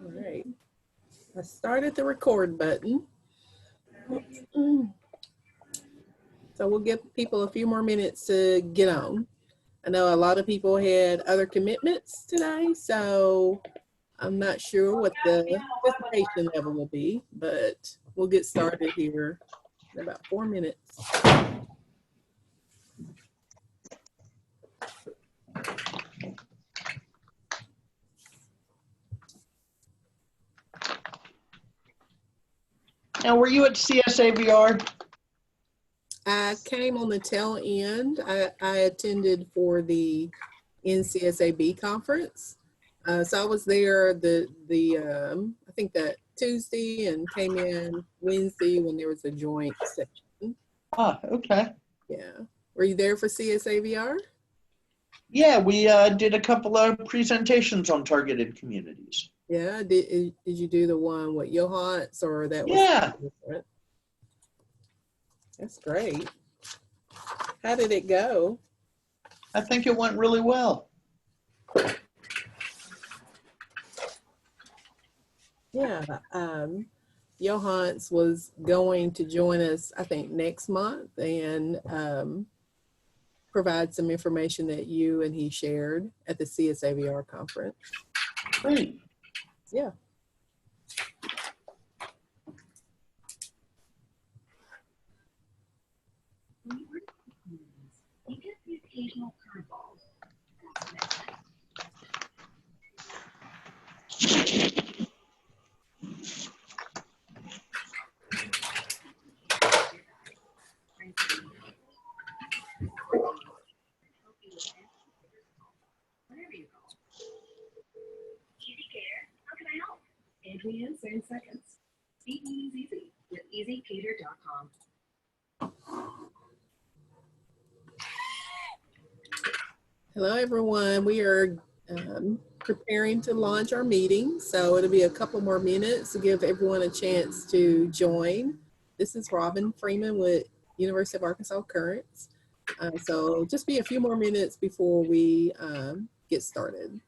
All right. I started the record button. So we'll give people a few more minutes to get on. I know a lot of people had other commitments today, so I'm not sure what the participation level will be, but we'll get started here in about 4 minutes. Now, were you at CSAVR? I came on the tail end. I attended for the NCSAB conference. So I was there I think that Tuesday and came in Wednesday when there was a joint session. Ah, okay. Yeah. Were you there for CSAVR? Yeah, we did a couple of presentations on targeted communities. Yeah. Did you do the one with Johans or that was different? That's great. How did it go? I think it went really well. Yeah. Johans was going to join us, I think, next month and provide some information that you and he shared at the CSAVR conference. Great. Yeah. You get the occasional curveballs. Easy Cater, how can I help? Entry in 30 seconds. Speed means easy with easycater.com. Hello, everyone. We are preparing to launch our meeting, so it'll be a couple more minutes to give everyone a chance to join. This is Robin Freeman with University of Arkansas Currents. So just be a few more minutes before we get started.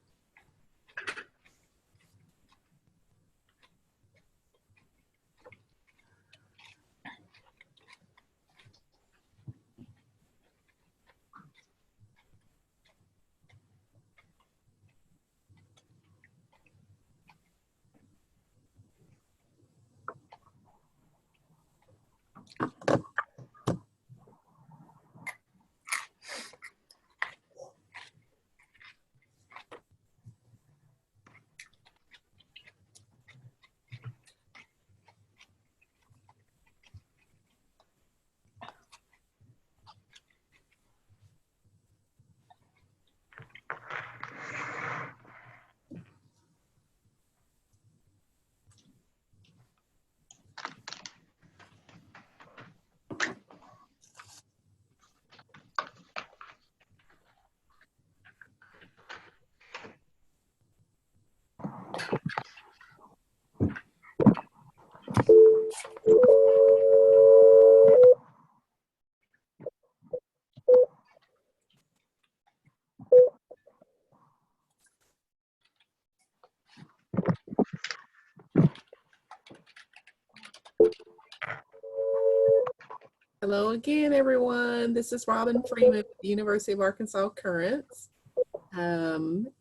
Hello again, everyone. This is Robin Freeman with the University of Arkansas Currents.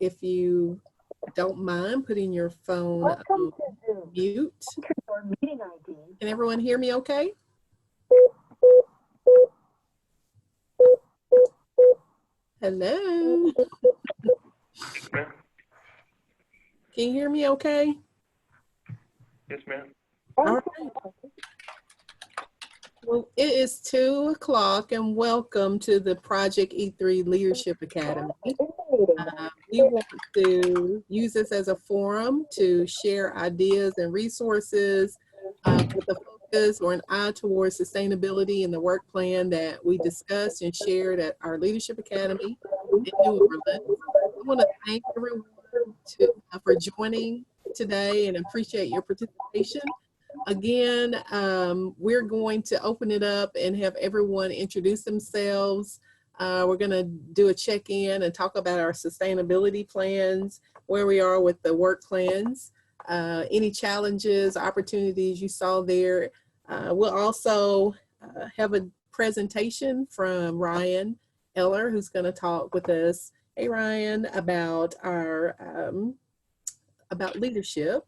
If you don't mind putting your phone on mute. Can everyone hear me okay? Hello? Can you hear me okay? Yes, ma'am. All right. Well, it is 2 o'clock and welcome to the Project E3 Leadership Academy. We want to use this as a forum to share ideas and resources with a focus or an eye towards sustainability in the work plan that we discussed and shared at our Leadership Academy in New Orleans. I want to thank everyone for joining today and appreciate your participation. Again, we're going to open it up and have everyone introduce themselves. We're going to do a check-in and talk about our sustainability plans, where we are with the work plans. any challenges, opportunities you saw there. We'll also have a presentation from Ryan Eller, who's going to talk with us. Hey, Ryan, about our about leadership,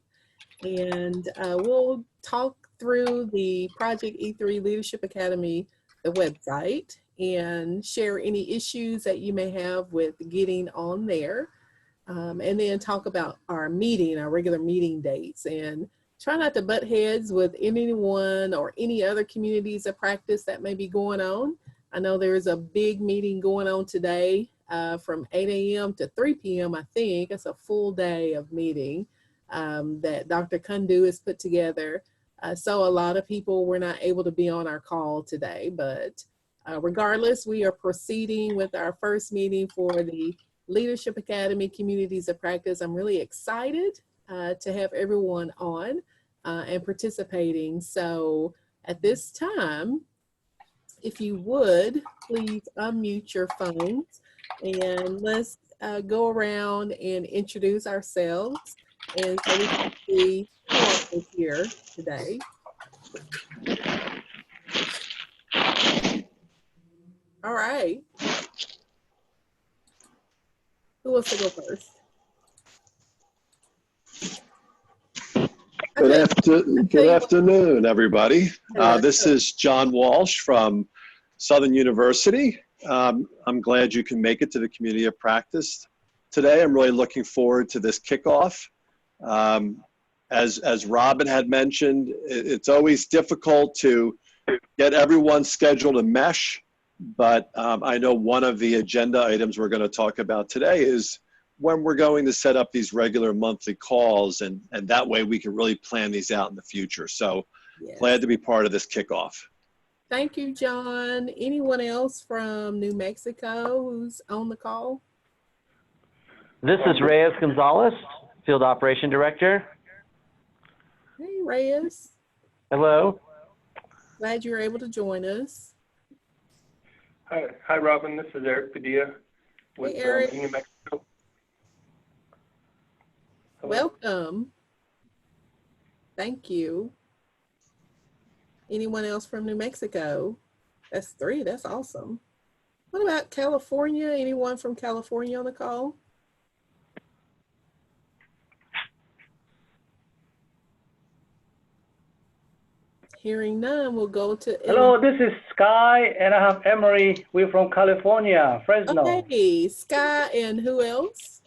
and we'll talk through the Project E3 Leadership Academy, the website, and share any issues that you may have with getting on there. And then talk about our meeting, our regular meeting dates, and try not to butt heads with anyone or any other communities of practice that may be going on. I know there's a big meeting going on today from 8 a.m. to 3 p.m. I think it's a full day of meeting that Dr. Kundu has put together. So a lot of people were not able to be on our call today, but regardless, we are proceeding with our first meeting for the Leadership Academy Communities of Practice. I'm really excited to have everyone on and participating. So at this time, if you would, please unmute your phones and let's go around and introduce ourselves. And so we can see who else is here today. All right. Who wants to go first? Good afternoon, everybody. This is John Walsh from Southern University. I'm glad you can make it to the Community of Practice today. I'm really looking forward to this kickoff. As Robin had mentioned, it's always difficult to get everyone's schedule to mesh, but I know one of the agenda items we're going to talk about today is when we're going to set up these regular monthly calls, and that way we can really plan these out in the future. So yes. Glad to be part of this kickoff. Thank you, John. Anyone else from New Mexico who's on the call? This is Reyes Gonzalez, Field Operation Director. Hey, Reyes. Hello. Glad you were able to join us. Hi, Robin. This is Eric Padilla with hey, Eric. New Mexico. Hello. Welcome. Thank you. Anyone else from New Mexico? That's 3. That's awesome. What about California? Anyone from California on the call? Hearing none, we'll go to Hello, this is Sky, and I have Emery. We're from California, Fresno. Okay, Sky, and who else?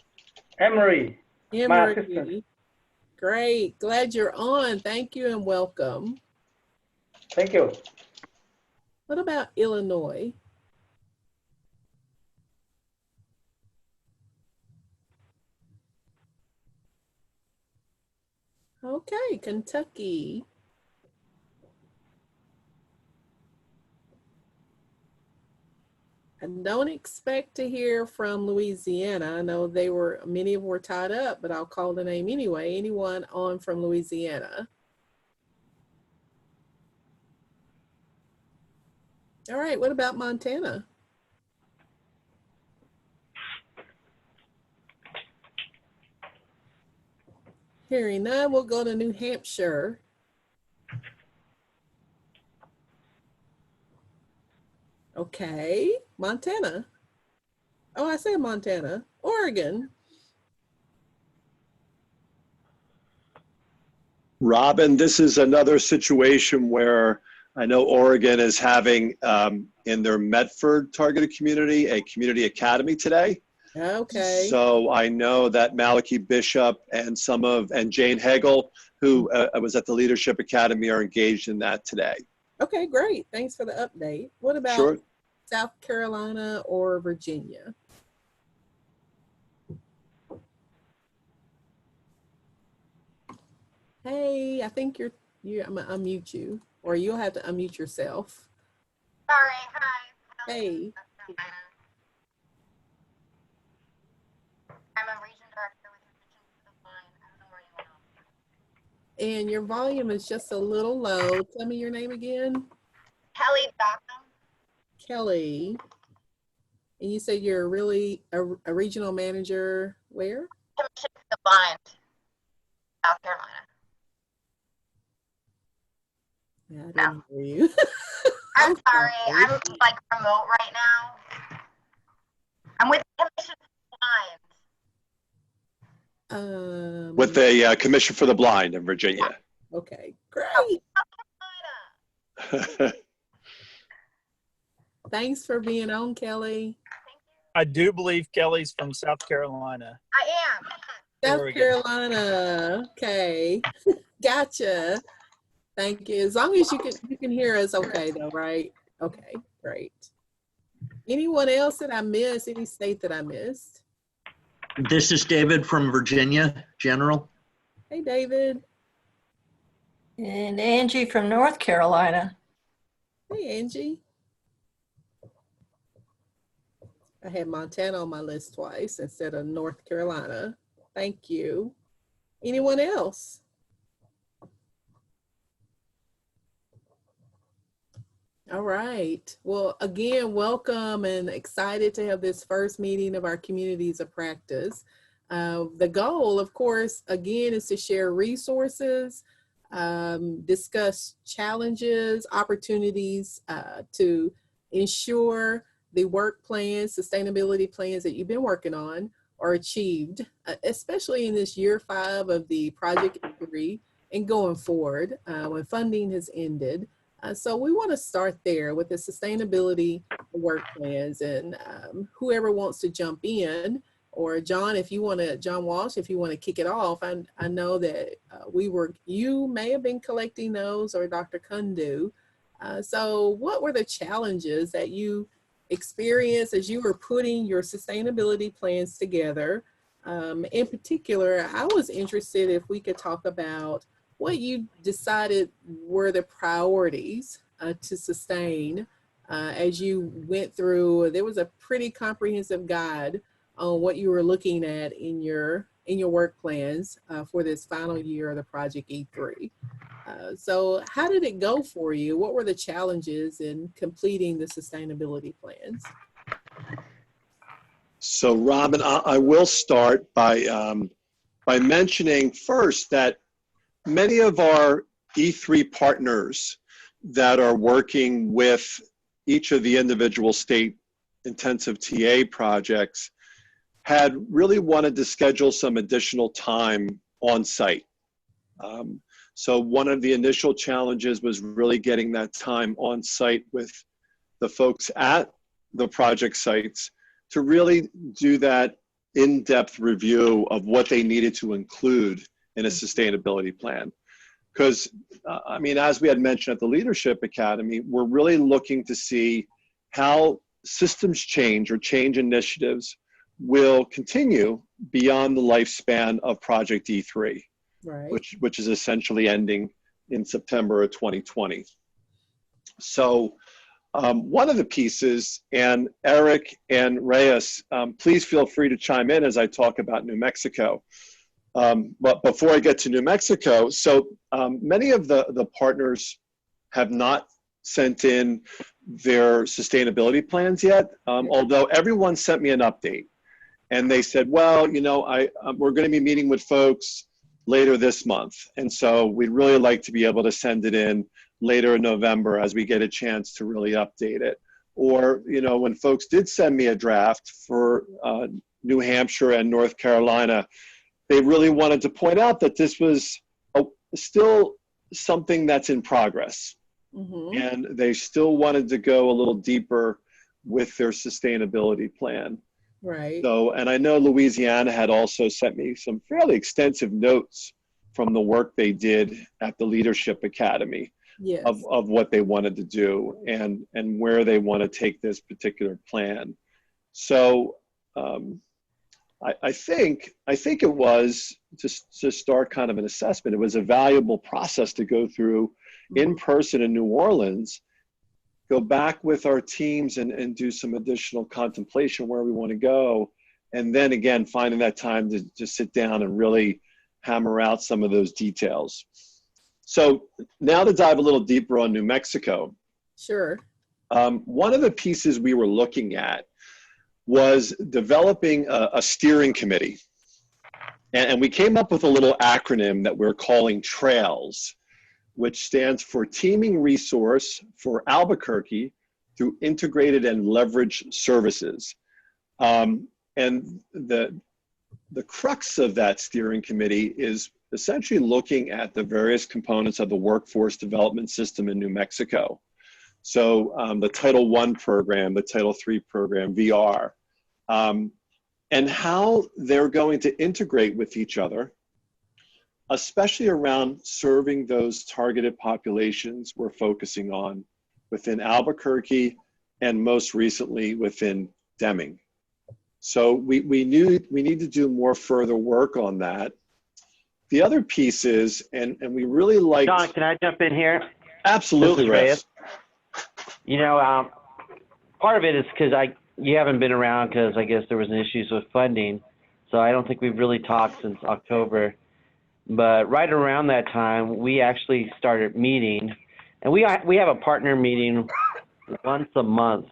Emery, my assistant. Emery. Great. Glad you're on. Thank you and welcome. Thank you. What about Illinois? Okay, Kentucky. I don't expect to hear from Louisiana. I know many of them were tied up, but I'll call the name anyway. Anyone on from Louisiana? All right, what about Montana? Hearing none, we'll go to New Hampshire. Okay, Montana. Oh, I said Montana. Oregon. Robin, this is another situation where I know Oregon is having in their Medford targeted community, a community academy today. Okay. So I know that Malachi Bishop and Jane Hegel, who was at the Leadership Academy, are engaged in that today. Okay, great. Thanks for the update. What about South Carolina or Virginia? Hey, I think I'm gonna unmute you, or you'll have to unmute yourself. Sorry, hi. Hey. I'm a region director with Region to the Line. I don't know where you are. And your volume is just a little low. Tell me your name again. Kelly Backham. Kelly. And you said you're really a regional manager where? Commission to the Blind. South Carolina. Yeah, I didn't hear you. I'm sorry. I'm like remote right now. I'm with the Commission for the Blind. With the Commission for the Blind in Virginia. Okay, great. South Carolina. Thanks for being on, Kelly. I do believe Kelly's from South Carolina. I am. There South we go. Carolina. Okay, gotcha. Thank you. As long as you can hear us, okay, though, right? Okay, great. Anyone else that I missed? Any state that I missed? This is David from Virginia, General. Hey, David. And Angie from North Carolina. Hey, Angie. I had Montana on my list twice instead of North Carolina. Thank you. Anyone else? All right. Well, again, welcome and excited to have this first meeting of our communities of practice. The goal, of course, again, is to share resources, discuss challenges, opportunities to ensure the work plans, sustainability plans that you've been working on are achieved, especially in this year 5 of the Project E3 and going forward when funding has ended. So we want to start there with the sustainability work plans, and whoever wants to jump in, or John, if you want to, John Walsh, if you want to kick it off. I know that you may have been collecting those, or Dr. Kundu. So what were the challenges that you experienced as you were putting your sustainability plans together? In particular, I was interested if we could talk about what you decided were the priorities to sustain as you went through. There was a pretty comprehensive guide on what you were looking at in your work plans for this final year of the Project E3. So how did it go for you? What were the challenges in completing the sustainability plans? So Robin, I will start by mentioning first that many of our E3 partners that are working with each of the individual state intensive TA projects had really wanted to schedule some additional time on site. So one of the initial challenges was really getting that time on site with the folks at the project sites to really do that in-depth review of what they needed to include in a sustainability plan. Because, I mean, as we had mentioned at the Leadership Academy, we're really looking to see how systems change or change initiatives will continue beyond the lifespan of Project E3, right, which is essentially ending in September of 2020. So one of the pieces, and Eric and Reyes, please feel free to chime in as I talk about New Mexico. But before I get to New Mexico, so many of the partners have not sent in their sustainability plans yet, although everyone sent me an update. And they said, well, you know, we're going to be meeting with folks later this month. And so we'd really like to be able to send it in later in November as we get a chance to really update it. Or, you know, when folks did send me a draft for New Hampshire and North Carolina, they really wanted to point out that this was still something that's in progress. Mm-hmm. And they still wanted to go a little deeper with their sustainability plan. Right. So, and I know Louisiana had also sent me some fairly extensive notes from the work they did at the Leadership Academy, yes, of what they wanted to do and where they want to take this particular plan. So I think it was, just to start kind of an assessment, it was a valuable process to go through in person in New Orleans, go back with our teams and do some additional contemplation where we want to go. And then again, finding that time to just sit down and really hammer out some of those details. So now to dive a little deeper on New Mexico. Sure. One of the pieces we were looking at was developing a steering committee And we came up with a little acronym that we're calling TRAILS, which stands for Teaming Resource for Albuquerque through Integrated and Leveraged Services. And the crux of that steering committee is essentially looking at the various components of the workforce development system in New Mexico. So the Title I program, the Title III program, VR, and how they're going to integrate with each other, especially around serving those targeted populations we're focusing on within Albuquerque and most recently within Deming. So we knew we need to do more further work on that. The other piece is, and we really like— John, can I jump in here? Absolutely, Reyes. You know, part of it is because you haven't been around because I guess there was issues with funding. So I don't think we've really talked since October. But right around that time, we actually started meeting. And we have a partner meeting once a month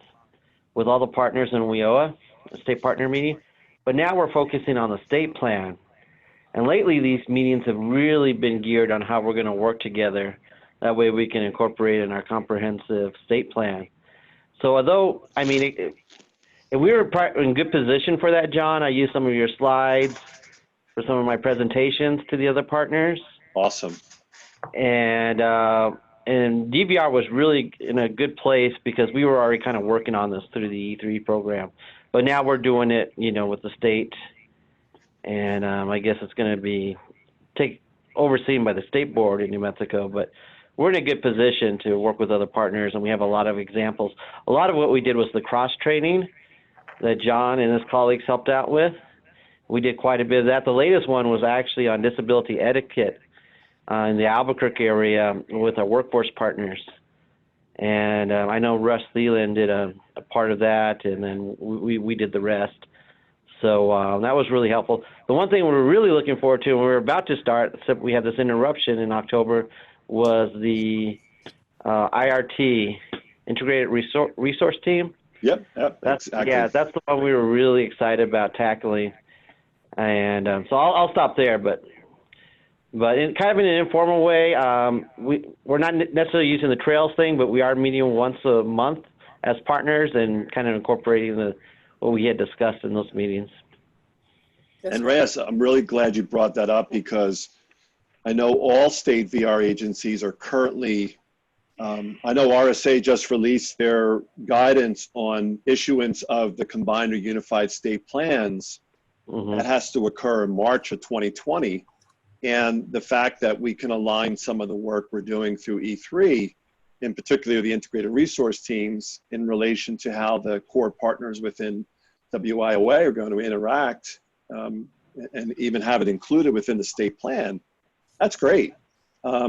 with all the partners in WIOA, a state partner meeting. But now we're focusing on the state plan. And lately, these meetings have really been geared on how we're going to work together. That way we can incorporate in our comprehensive state plan. So although, I mean, if we were in good position for that, John, I used some of your slides for some of my presentations to the other partners. Awesome. And DVR was really in a good place because we were already kind of working on this through the E3 program. But now we're doing it, you know, with the state. And I guess it's going to be overseen by the state board in New Mexico. But we're in a good position to work with other partners, and we have a lot of examples. A lot of what we did was the cross-training that John and his colleagues helped out with. We did quite a bit of that. The latest one was actually on disability etiquette in the Albuquerque area with our workforce partners. And I know Russ Thielen did a part of that, and then we did the rest. So that was really helpful. The one thing we were really looking forward to, and we were about to start, except we had this interruption in October, was the IRT, Integrated Resource Team. Yep, exactly. Yeah, that's the one we were really excited about tackling. And so I'll stop there, but in kind of in an informal way, we're not necessarily using the trails thing, but we are meeting once a month as partners and kind of incorporating what we had discussed in those meetings. And Reyes, I'm really glad you brought that up because I know all state VR agencies are currently, I know RSA just released their guidance on issuance of the combined or unified state plans. Mm-hmm. That has to occur in March of 2020. And the fact that we can align some of the work we're doing through E3, in particular the integrated resource teams, in relation to how the core partners within WIOA are going to interact and even have it included within the state plan. That's great. I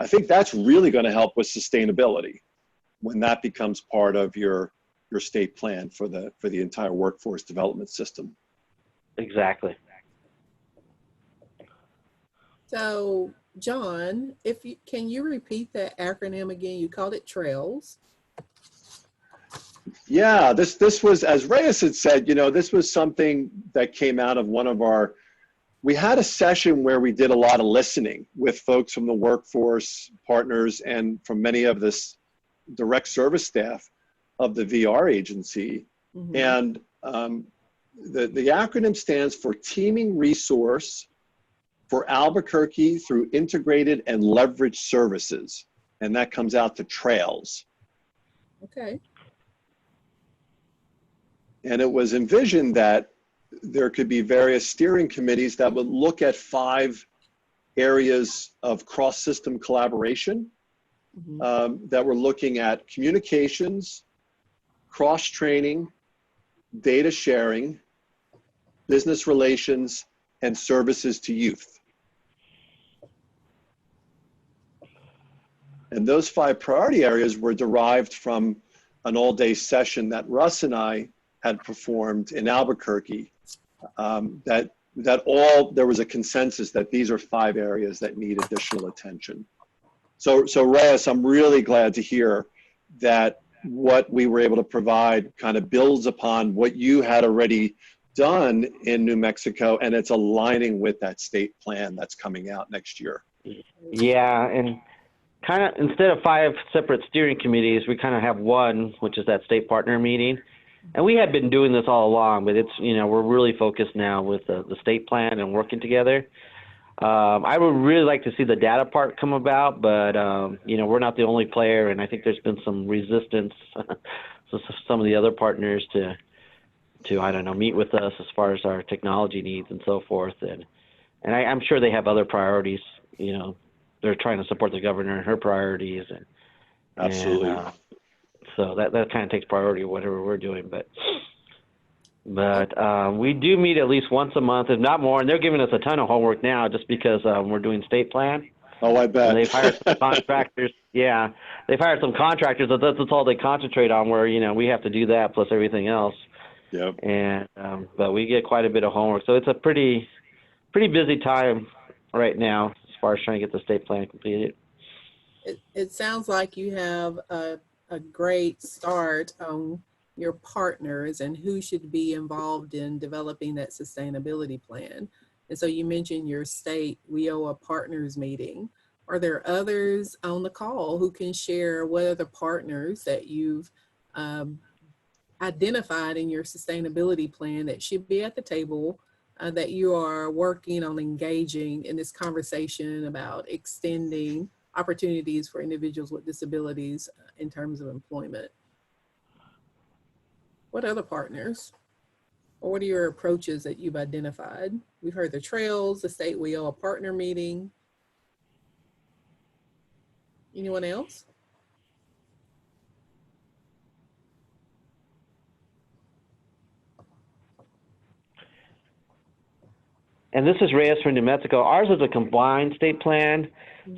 think that's really going to help with sustainability when that becomes part of your state plan for the entire workforce development system. Exactly. So, John, can you repeat that acronym again? You called it TRAILS. Yeah, this was, as Reyes had said, this was something that came out of we had a session where we did a lot of listening with folks from the workforce partners and from many of this direct service staff of the VR agency. Mm-hmm. And the acronym stands for Teaming Resource for Albuquerque through Integrated and Leveraged Services. And that comes out to TRAILS. Okay. And it was envisioned that there could be various steering committees that would look at 5 areas of cross-system collaboration. Mm-hmm. That we're looking at communications, cross-training, data sharing, business relations, and services to youth. And those 5 priority areas were derived from an all-day session that Russ and I had performed in Albuquerque. There was a consensus that these are 5 areas that need additional attention. So Reyes, I'm really glad to hear that what we were able to provide kind of builds upon what you had already done in New Mexico, and it's aligning with that state plan that's coming out next year. Yeah, and kind of instead of 5 separate steering committees, we kind of have one, which is that state partner meeting. And we had been doing this all along, but it's, you know, we're really focused now with the state plan and working together. I would really like to see the data part come about, but, you know, we're not the only player, and I think there's been some resistance to some of the other partners to I don't know, meet with us as far as our technology needs and so forth. And I'm sure they have other priorities, you know. They're trying to support the governor and her priorities. Absolutely. And, so that kind of takes priority whatever we're doing, but we do meet at least once a month, if not more, and they're giving us a ton of homework now just because we're doing state plan. Oh, I bet. And they've hired some contractors. Yeah, they've hired some contractors. That's all they concentrate on. Where, you know, we have to do that plus everything else. Yep. And but we get quite a bit of homework, so it's a pretty busy time right now as far as trying to get the state plan completed. It sounds like you have a great start on your partners and who should be involved in developing that sustainability plan. And so you mentioned your state WIOA partners meeting. Are there others on the call who can share what are the partners that you've identified in your sustainability plan that should be at the table, that you are working on engaging in this conversation about extending opportunities for individuals with disabilities in terms of employment? What other partners, or what are your approaches that you've identified? We've heard the trails, the state WIOA partner meeting. Anyone else? And this is Reyes from New Mexico. Ours is a combined state plan.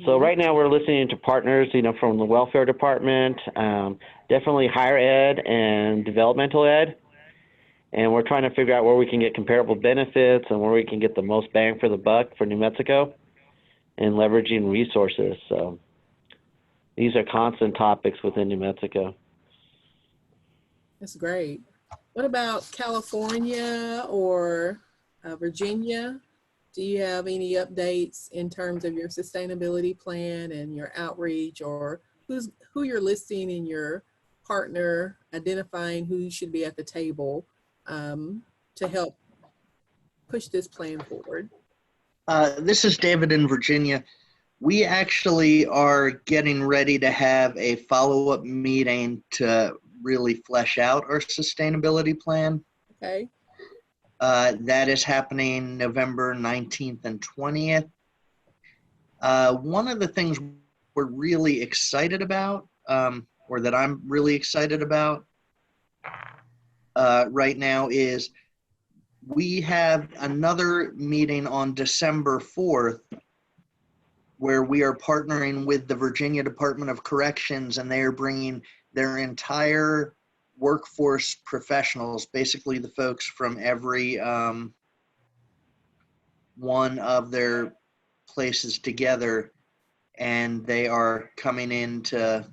So right now we're listening to partners, you know, from the welfare department, definitely higher ed and developmental ed. And we're trying to figure out where we can get comparable benefits and where we can get the most bang for the buck for New Mexico and leveraging resources. So these are constant topics within New Mexico. That's great. What about California or Virginia? Do you have any updates in terms of your sustainability plan and your outreach, or who you're listing in your partner, identifying who should be at the table to help push this plan forward? This is David in Virginia. We actually are getting ready to have a follow-up meeting to really flesh out our sustainability plan. Okay. That is happening November 19th and 20th. One of the things we're really excited about, or that I'm really excited about right now, is we have another meeting on December 4th where we are partnering with the Virginia Department of Corrections, and they are bringing their entire workforce professionals, basically the folks from every one of their places together, and they are coming in to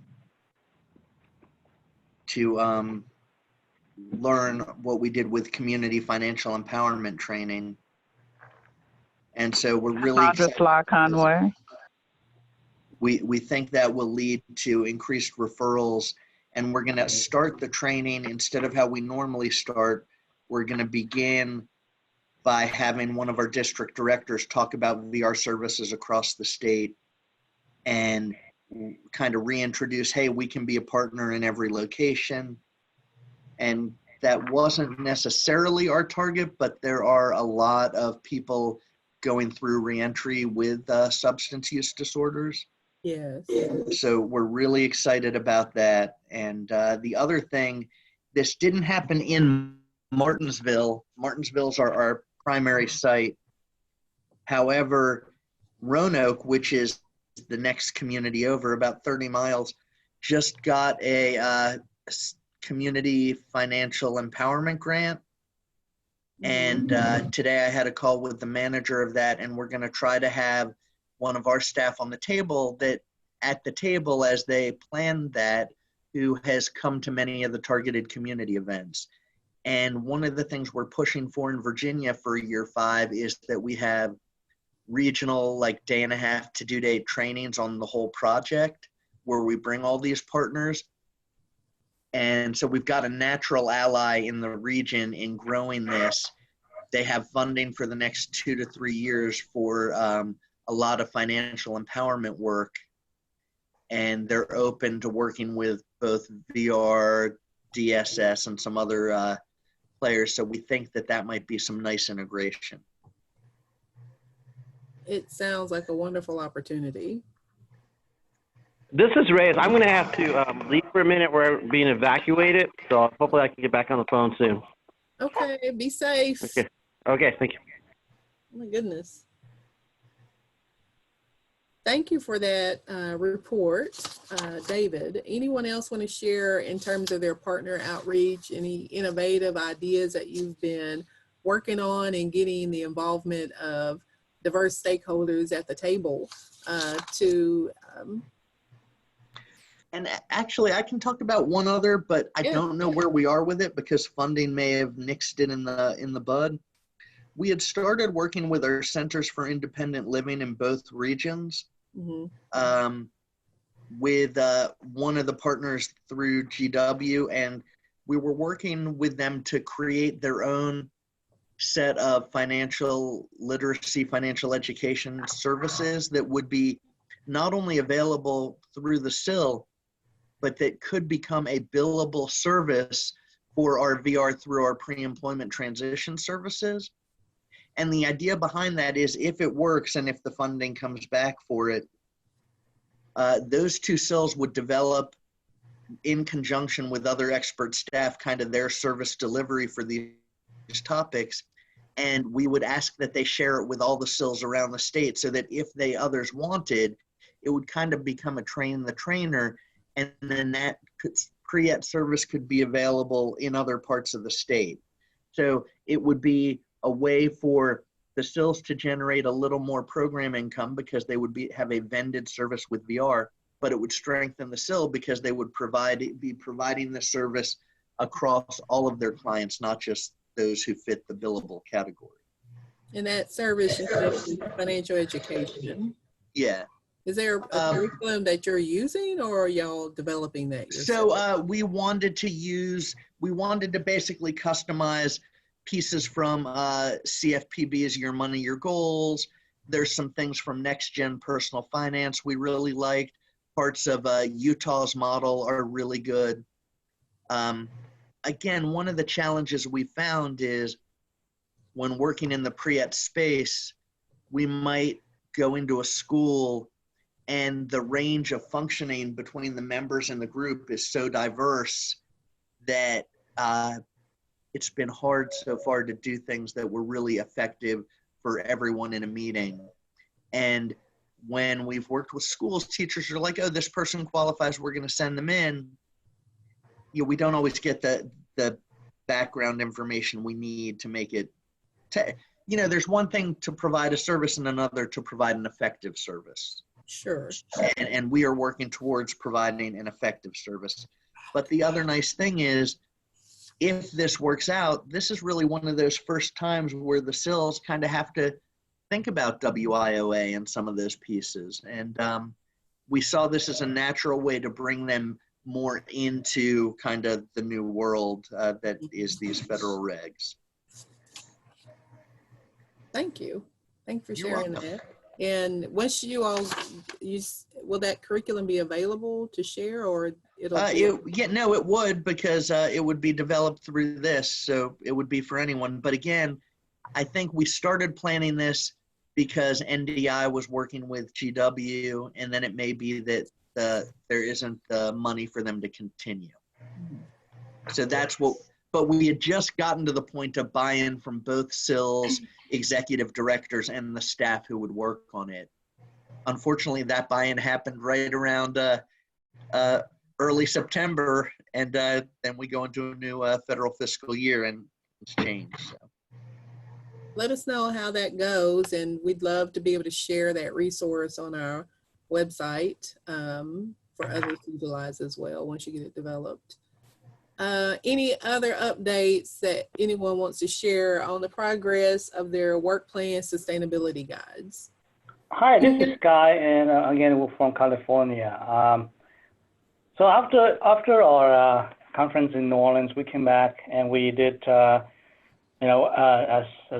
learn what we did with community financial empowerment training. And so we're really excited. Conway. We think that will lead to increased referrals, and we're going to start the training instead of how we normally start. We're going to begin by having one of our district directors talk about VR services across the state and kind of reintroduce, hey, we can be a partner in every location. And that wasn't necessarily our target, but there are a lot of people going through reentry with substance use disorders. Yes. So we're really excited about that. And the other thing, this didn't happen in Martinsville. Martinsville's our primary site. However, Roanoke, which is the next community over, about 30 miles, just got a community financial empowerment grant. And today I had a call with the manager of that, and we're going to try to have one of our staff on the table, that at the table as they plan that, who has come to many of the targeted community events. And one of the things we're pushing for in Virginia for year 5 is that we have regional, like day and a half to 2 day trainings on the whole project where we bring all these partners. And so we've got a natural ally in the region in growing this. They have funding for the next 2 to 3 years for a lot of financial empowerment work. And they're open to working with both VR, DSS, and some other players. So we think that that might be some nice integration. It sounds like a wonderful opportunity. This is Reyes. I'm going to have to leave for a minute. We're being evacuated, so hopefully I can get back on the phone soon. Okay, be safe. Okay. Okay, thank you. Oh my goodness. Thank you for that report, David. Anyone else want to share in terms of their partner outreach, any innovative ideas that you've been working on and getting the involvement of diverse stakeholders at the table And actually, I can talk about one other, but I don't know where we are with it because funding may have nixed it in the bud. We had started working with our Centers for Independent Living in both regions. Mm-hmm. With one of the partners through GW, and we were working with them to create their own set of financial literacy, financial education services that would be not only available through the SIL, but that could become a billable service for our VR through our pre-employment transition services. And the idea behind that is if it works and if the funding comes back for it, those two SILs would develop in conjunction with other expert staff, kind of their service delivery for these topics. And we would ask that they share it with all the SILs around the state so that if others wanted, it would kind of become a train the trainer. And then that pre-ed service could be available in other parts of the state. So it would be a way for the SILs to generate a little more program income because they would have a vended service with VR, but it would strengthen the SIL because they would be providing the service across all of their clients, not just those who fit the billable category. And that service is financial education. Yeah. Is there a curriculum that you're using, or are y'all developing that yourself? So we wanted to basically customize pieces from CFPB's Your Money, Your Goals. There's some things from Next Gen Personal Finance we really liked. Parts of Utah's model are really good. Again, one of the challenges we found is when working in the pre-ed space, we might go into a school and the range of functioning between the members in the group is so diverse that it's been hard so far to do things that were really effective for everyone in a meeting. And when we've worked with schools, teachers are like, oh, this person qualifies, we're going to send them in. You know, we don't always get the background information we need to make it, there's one thing to provide a service and another to provide an effective service. Sure. And we are working towards providing an effective service. But the other nice thing is, if this works out, this is really one of those first times where the SILs kind of have to think about WIOA and some of those pieces. And we saw this as a natural way to bring them more into kind of the new world that is these federal regs. Thank you. Thanks for sharing that. And once you all will that curriculum be available to share, or it'll it would, because it would be developed through this, so it would be for anyone. But again, I think we started planning this because NDI was working with GW, and then it may be that there isn't the money for them to continue. So that's what, but we had just gotten to the point of buy-in from both SILs, executive directors, and the staff who would work on it. Unfortunately, that buy-in happened right around early September, and then we go into a new federal fiscal year, and it's changed. So. Let us know how that goes, and we'd love to be able to share that resource on our website for others to utilize as well once you get it developed. Any other updates that anyone wants to share on the progress of their work plan sustainability guides? Hi, this is Guy, and again, we're from California. So after our conference in New Orleans, we came back and we did, as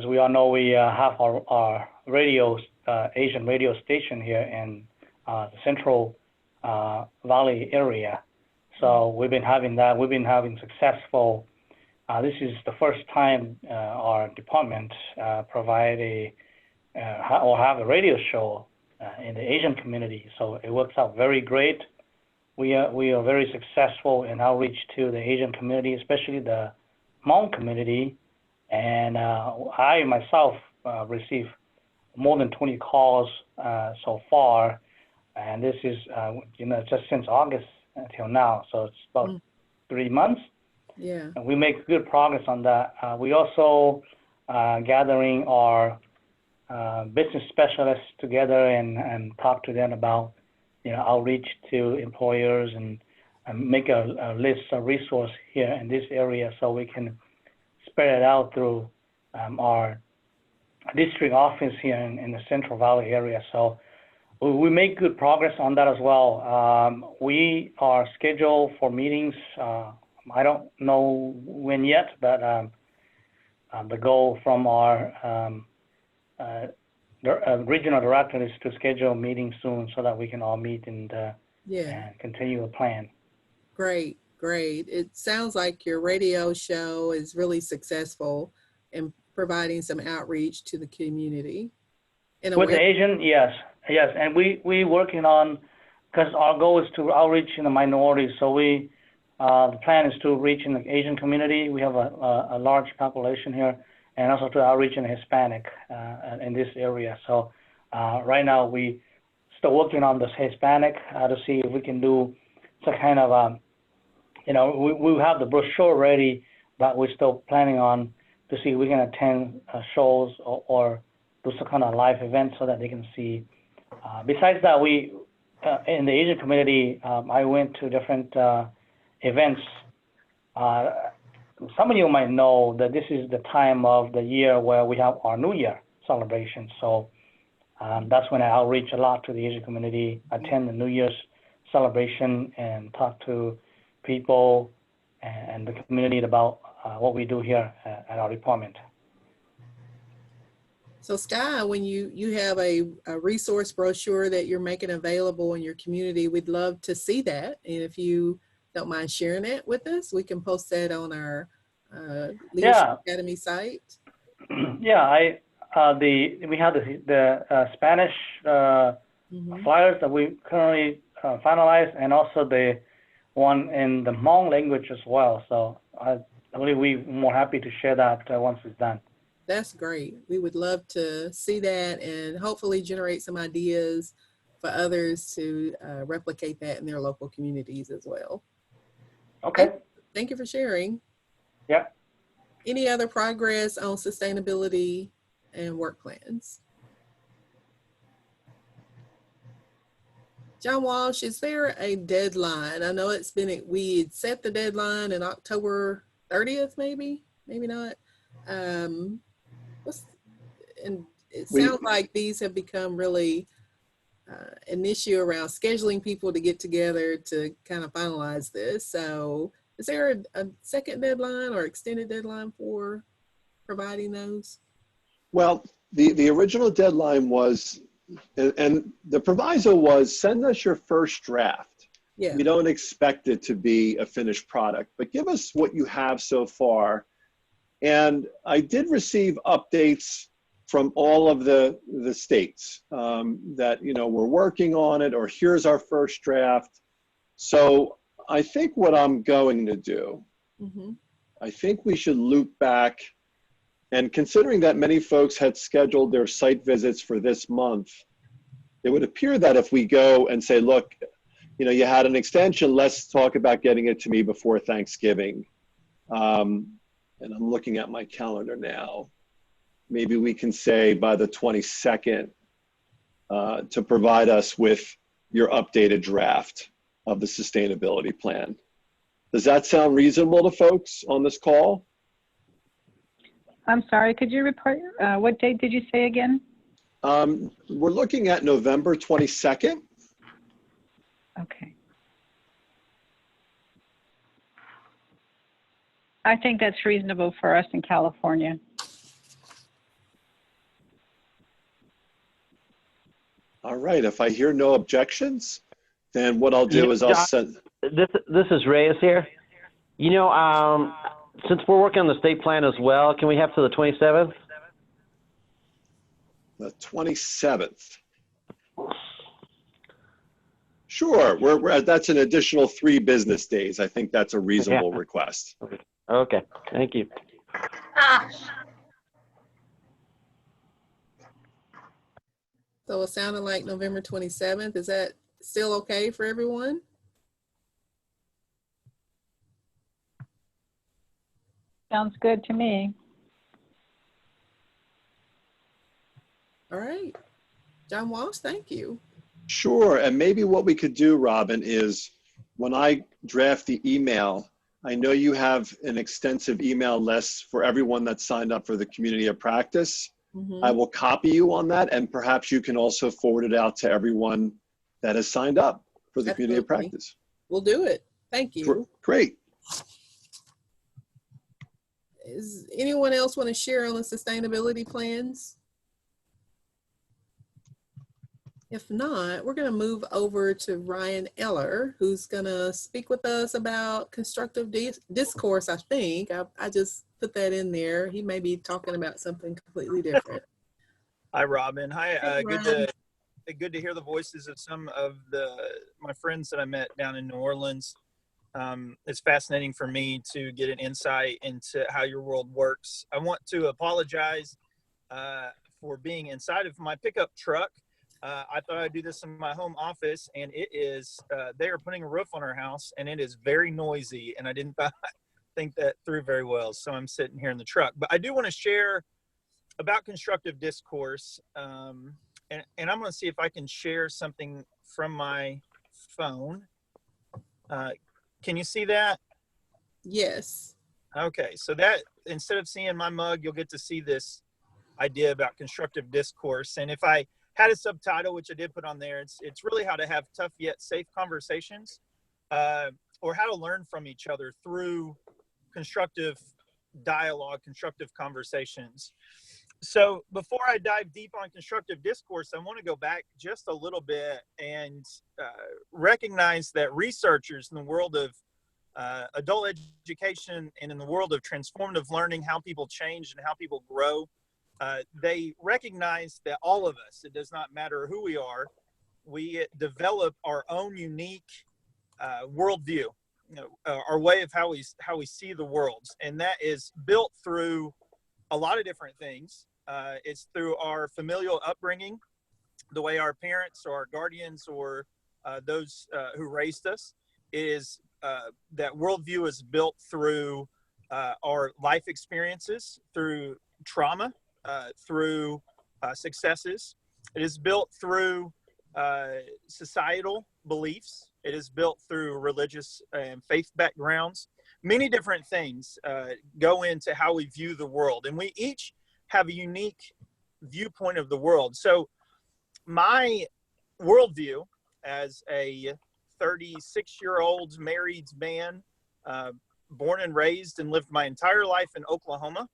we all know, we have our radio, Asian radio station here in the Central Valley area. So we've been having that. We've been having successful. This is the first time our department provide or have a radio show in the Asian community. So it works out very great. We are very successful in outreach to the Asian community, especially the Hmong community. And I myself received more than 20 calls so far, and this is just since August until now. So it's about 3 months. Yeah. And we make good progress on that. We also gathering our business specialists together and talk to them about outreach to employers and make a list of resource here in this area so we can spread it out through our district office here in the Central Valley area. So we make good progress on that as well. We are scheduled for meetings. I don't know when yet, but the goal from our regional director is to schedule a meeting soon so that we can all meet and continue a plan. Great. It sounds like your radio show is really successful in providing some outreach to the community. With the Asian, yes, and we working on, because our goal is to outreach in the minorities. So the plan is to reach in the Asian community. We have a large population here, and also to outreach in Hispanic in this area. So right now we still working on this Hispanic to see if we can do some kind of we have the brochure ready, but we're still planning on to see if we can attend shows or do some kind of live event so that they can see. Besides that, we in the Asian community, I went to different events. Some of you might know that this is the time of the year where we have our New Year celebration. So that's when I outreach a lot to the Asian community, attend the New Year's celebration, and talk to people and the community about what we do here at our department. So Sky, when you have a resource brochure that you're making available in your community, we'd love to see that. And if you don't mind sharing it with us, we can post that on our Leadership Academy site. Yeah, we have the Spanish flyers that we currently finalized, and also the one in the Hmong language as well. So I believe we're more happy to share that once it's done. That's great. We would love to see that and hopefully generate some ideas for others to replicate that in their local communities as well. Okay. Thank you for sharing. Yeah. Any other progress on sustainability and work plans? John Walsh, is there a deadline? I know we had set the deadline in October 30th, maybe not. And it sounds like these have become really an issue around scheduling people to get together to kind of finalize this. So is there a second deadline or extended deadline for providing those? Well, the original deadline was, and the proviso was, send us your first draft. Yeah. We don't expect it to be a finished product, but give us what you have so far. And I did receive updates from all of the states that, we're working on it, or here's our first draft. So I think what I'm going to do, I think we should loop back, and considering that many folks had scheduled their site visits for this month, it would appear that if we go and say, look, you had an extension, let's talk about getting it to me before Thanksgiving. And I'm looking at my calendar now. Maybe we can say by the 22nd to provide us with your updated draft of the sustainability plan. Does that sound reasonable to folks on this call? I'm sorry, could you repeat, what date did you say again? We're looking at November 22nd. Okay. I think that's reasonable for us in California. All right, if I hear no objections, then what I'll do is I'll John, send. This is Reyes here. You know, since we're working on the state plan as well, can we have to the 27th? The 27th. Sure, that's an additional 3 business days. I think that's a reasonable request. Okay, thank you. So it sounded like November 27th. Is that still okay for everyone? Sounds good to me. All right. John Walsh, thank you. Sure, and maybe what we could do, Robin, is when I draft the email, I know you have an extensive email list for everyone that's signed up for the Community of Practice. I will copy you on that, and perhaps you can also forward it out to everyone that has signed up for the Community of Practice. We'll do it. Thank you. Great. Does anyone else want to share on the sustainability plans? If not, we're going to move over to Ryan Eller, who's going to speak with us about constructive discourse, I think. I just put that in there. He may be talking about something completely different. Hi, Robin. Hi. Hey, Good to hear the voices of some of my friends that I met down in New Orleans. It's fascinating for me to get an insight into how your world works. I want to apologize for being inside of my pickup truck. I thought I'd do this in my home office, and it is, they are putting a roof on our house, and it is very noisy, and I didn't think that through very well, so I'm sitting here in the truck. But I do want to share about constructive discourse, and I'm going to see if I can share something from my phone. Can you see that? Yes. Okay, so that, instead of seeing my mug, you'll get to see this idea about constructive discourse. And if I had a subtitle, which I did put on there, it's really how to have tough yet safe conversations, or how to learn from each other through constructive dialogue, constructive conversations. So before I dive deep on constructive discourse, I want to go back just a little bit and recognize that researchers in the world of adult education and in the world of transformative learning, how people change and how people grow, they recognize that all of us, it does not matter who we are, we develop our own unique worldview, our way of how we see the world. And that is built through a lot of different things. It's through our familial upbringing, the way our parents or our guardians or those who raised us. That worldview is built through our life experiences, through trauma, through successes. It is built through societal beliefs. It is built through religious and faith backgrounds. Many different things go into how we view the world, and we each have a unique viewpoint of the world. So my worldview as a 36-year-old married man, born and raised and lived my entire life in Oklahoma,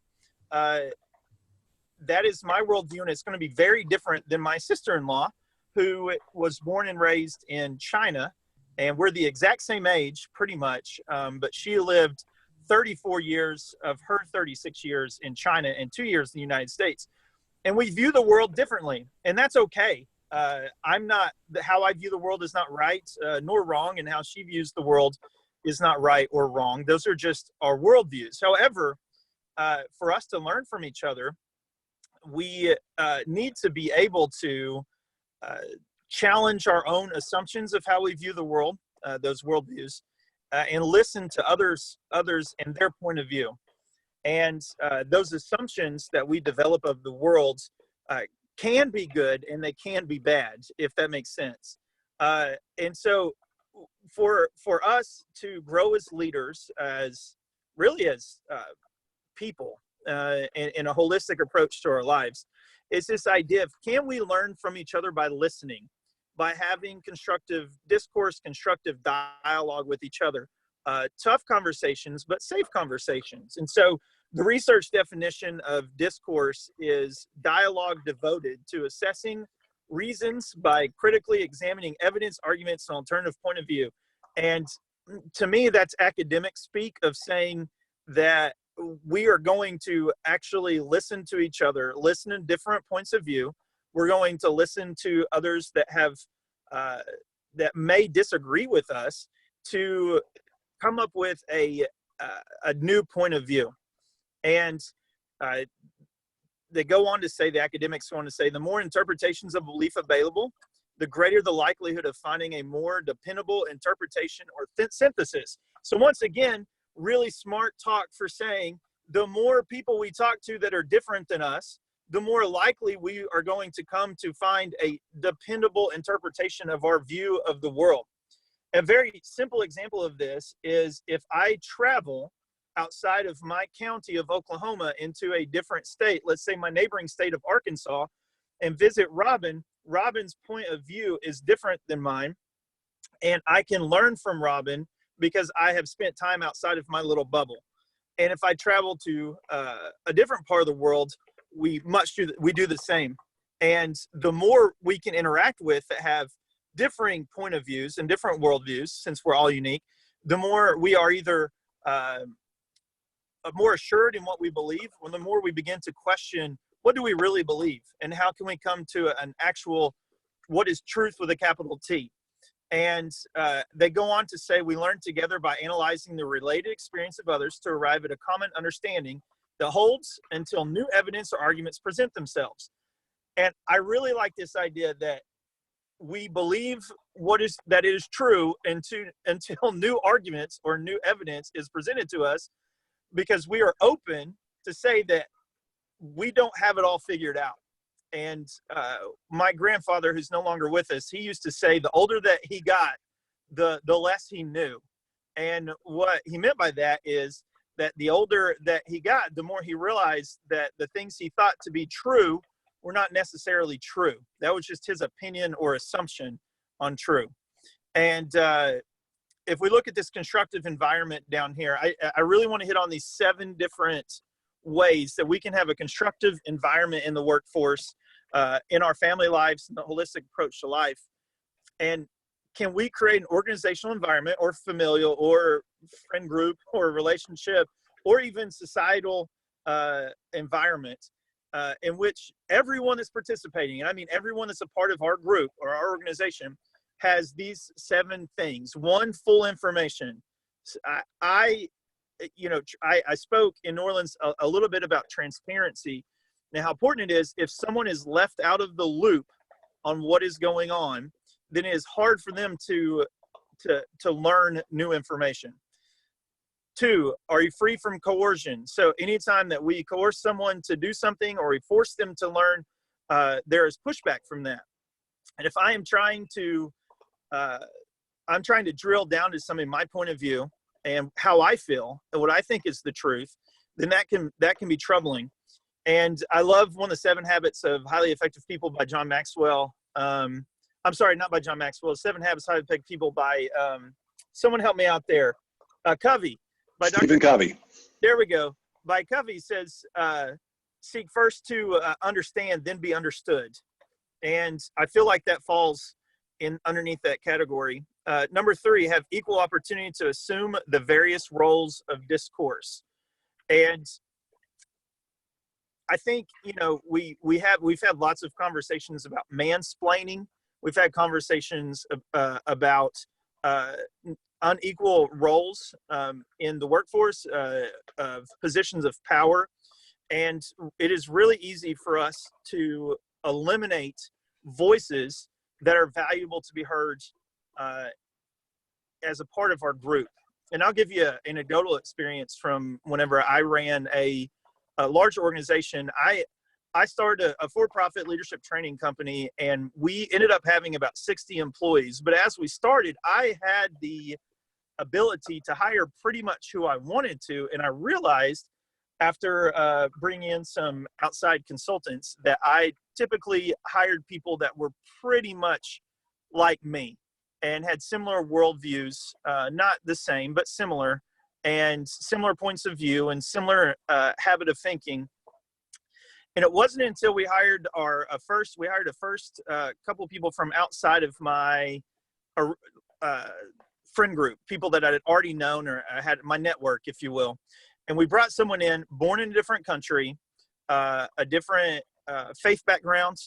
that is my worldview, and it's going to be very different than my sister-in-law, who was born and raised in China, and we're the exact same age, pretty much, but she lived 34 years of her 36 years in China and 2 years in the United States. And we view the world differently, and that's okay. How I view the world is not right nor wrong, and how she views the world is not right or wrong. Those are just our worldviews. However, for us to learn from each other, we need to be able to challenge our own assumptions of how we view the world, those worldviews, and listen to others and their point of view. And those assumptions that we develop of the world can be good and they can be bad, if that makes sense. And so for us to grow as leaders, as really as people, in a holistic approach to our lives, is this idea of, can we learn from each other by listening, by having constructive discourse, constructive dialogue with each other, tough conversations, but safe conversations. And so the research definition of discourse is dialogue devoted to assessing reasons by critically examining evidence, arguments, and alternative point of view. And to me, that's academic speak of saying that we are going to actually listen to each other, listen to different points of view. We're going to listen to others that have that may disagree with us, to come up with a new point of view. And they go on to say, the academics go on to say, the more interpretations of belief available, the greater the likelihood of finding a more dependable interpretation or synthesis. So once again, really smart talk for saying, the more people we talk to that are different than us, the more likely we are going to come to find a dependable interpretation of our view of the world. A very simple example of this is, if I travel outside of my county of Oklahoma into a different state, let's say my neighboring state of Arkansas, and visit Robin, Robin's point of view is different than mine. And I can learn from Robin because I have spent time outside of my little bubble. And if I travel to a different part of the world, we do the same. And the more we can interact with that have differing point of views and different worldviews, since we're all unique, the more we are either more assured in what we believe, when the more we begin to question, what do we really believe? And how can we come to an actual, what is truth with a capital T? And they go on to say, we learn together by analyzing the related experience of others to arrive at a common understanding that holds until new evidence or arguments present themselves. And I really like this idea that we believe that is true until new arguments or new evidence is presented to us, because we are open to say that we don't have it all figured out. And my grandfather, who's no longer with us, he used to say the older that he got, the less he knew. And what he meant by that is that the older that he got, the more he realized that the things he thought to be true were not necessarily true. That was just his opinion or assumption on true. And if we look at this constructive environment down here, I really want to hit on these 7 different ways that we can have a constructive environment in the workforce, in our family lives, and the holistic approach to life. And can we create an organizational environment, or familial, or friend group, or relationship, or even societal environment in which everyone that's participating, and I mean everyone that's a part of our group or our organization, has these 7 things. 1, full information. I spoke in New Orleans a little bit about transparency. Now, how important it is, if someone is left out of the loop on what is going on, then it is hard for them to learn new information. 2, are you free from coercion? So anytime that we coerce someone to do something, or we force them to learn, there is pushback from that. And if I am trying to drill down to something, my point of view and how I feel and what I think is the truth, then that can be troubling. And I love one of the 7 Habits of Highly Effective People by John Maxwell. I'm sorry, not by John Maxwell. 7 Habits of Highly Effective People by someone help me out there. Covey. By Stephen Covey. There we go. By Covey says, seek first to understand, then be understood. And I feel like that falls in underneath that category. Number 3, have equal opportunity to assume the various roles of discourse. And I think, we've had lots of conversations about mansplaining. We've had conversations about unequal roles in the workforce, of positions of power. And it is really easy for us to eliminate voices that are valuable to be heard as a part of our group. And I'll give you an anecdotal experience from whenever I ran a large organization. I started a for-profit leadership training company, and we ended up having about 60 employees. But as we started, I had the ability to hire pretty much who I wanted to. And I realized after bringing in some outside consultants that I typically hired people that were pretty much like me and had similar worldviews, not the same, but similar, and similar points of view and similar habit of thinking. And it wasn't until we hired a first couple people from outside of my friend group, people that I had already known or I had my network, if you will. And we brought someone in, born in a different country, a different faith background,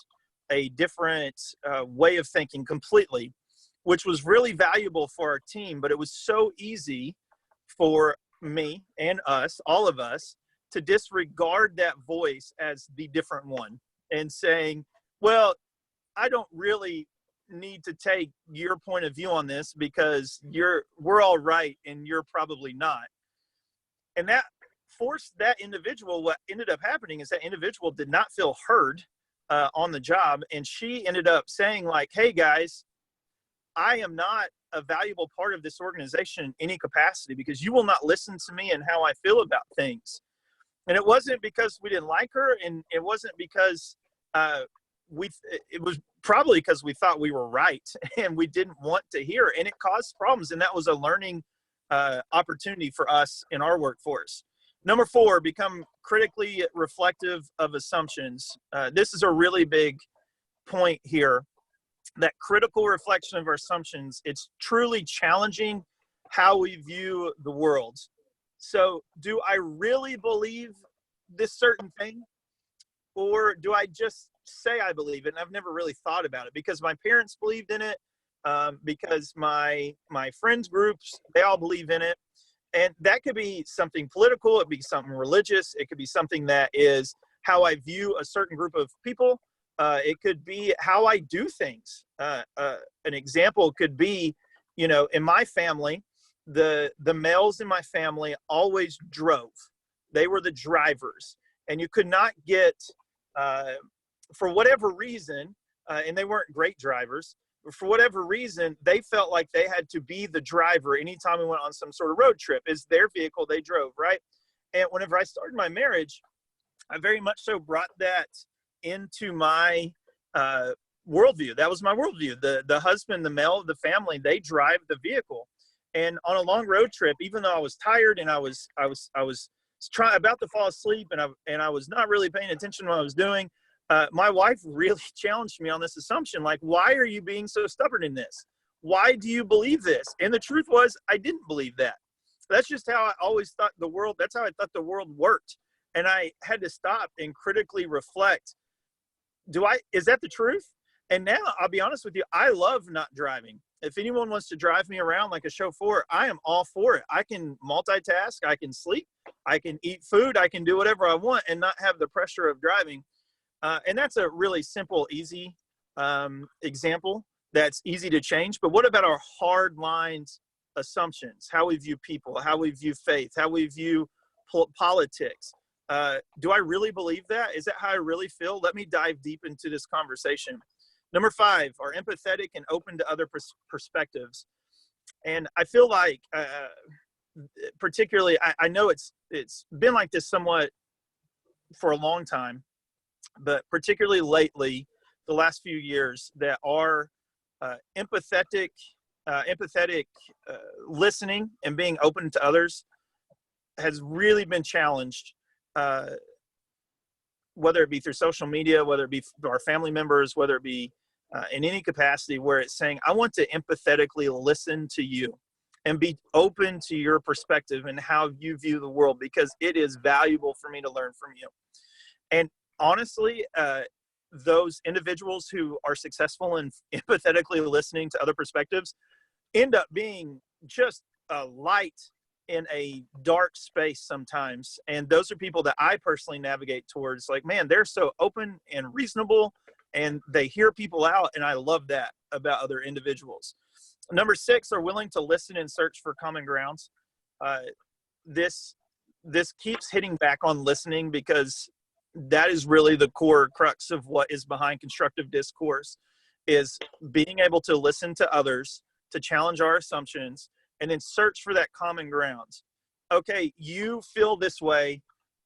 a different way of thinking completely, which was really valuable for our team. But it was so easy for me and us, all of us, to disregard that voice as the different one and saying, well, I don't really need to take your point of view on this because we're all right and you're probably not. And that forced that individual, what ended up happening is that individual did not feel heard on the job. And she ended up saying like, hey guys, I am not a valuable part of this organization in any capacity because you will not listen to me and how I feel about things. And it wasn't because we didn't like her, and it wasn't because it was probably because we thought we were right and we didn't want to hear it, and it caused problems. And that was a learning opportunity for us in our workforce. Number 4, become critically reflective of assumptions. This is a really big point here, that critical reflection of our assumptions. It's truly challenging how we view the world. So do I really believe this certain thing? Or do I just say I believe it? And I've never really thought about it because my parents believed in it, because my friends groups, they all believe in it. And that could be something political. It could be something religious. It could be something that is how I view a certain group of people. It could be how I do things. An example could be, in my family, the males in my family always drove. They were the drivers, and you could not get, for whatever reason, and they weren't great drivers, but for whatever reason, they felt like they had to be the driver anytime we went on some sort of road trip. It's their vehicle, they drove, right? And whenever I started my marriage, I very much so brought that into my worldview. That was my worldview. The husband, the male of the family, they drive the vehicle. And on a long road trip, even though I was tired and I was about to fall asleep and I was not really paying attention to what I was doing, my wife really challenged me on this assumption. Like, why are you being so stubborn in this? Why do you believe this? And the truth was, I didn't believe that. That's just how I always thought the world, that's how I thought the world worked. And I had to stop and critically reflect. Is that the truth? And now I'll be honest with you, I love not driving. If anyone wants to drive me around like a chauffeur, I am all for it. I can multitask, I can sleep, I can eat food, I can do whatever I want and not have the pressure of driving. And that's a really simple, easy example that's easy to change. But what about our hard lines assumptions? How we view people, how we view faith, how we view politics. Do I really believe that? Is that how I really feel? Let me dive deep into this conversation. Number 5, are empathetic and open to other perspectives. And I feel like, particularly, I know it's been like this somewhat for a long time, but particularly lately, the last few years, that our empathetic listening and being open to others has really been challenged, whether it be through social media, whether it be our family members, whether it be in any capacity where it's saying, I want to empathetically listen to you and be open to your perspective and how you view the world, because it is valuable for me to learn from you. And honestly, those individuals who are successful in empathetically listening to other perspectives end up being just a light in a dark space sometimes. And those are people that I personally navigate towards. Like, man, they're so open and reasonable and they hear people out. And I love that about other individuals. Number 6, are willing to listen and search for common grounds. This keeps hitting back on listening, because that is really the core crux of what is behind constructive discourse, is being able to listen to others, to challenge our assumptions, and then search for that common ground. Okay, you feel this way,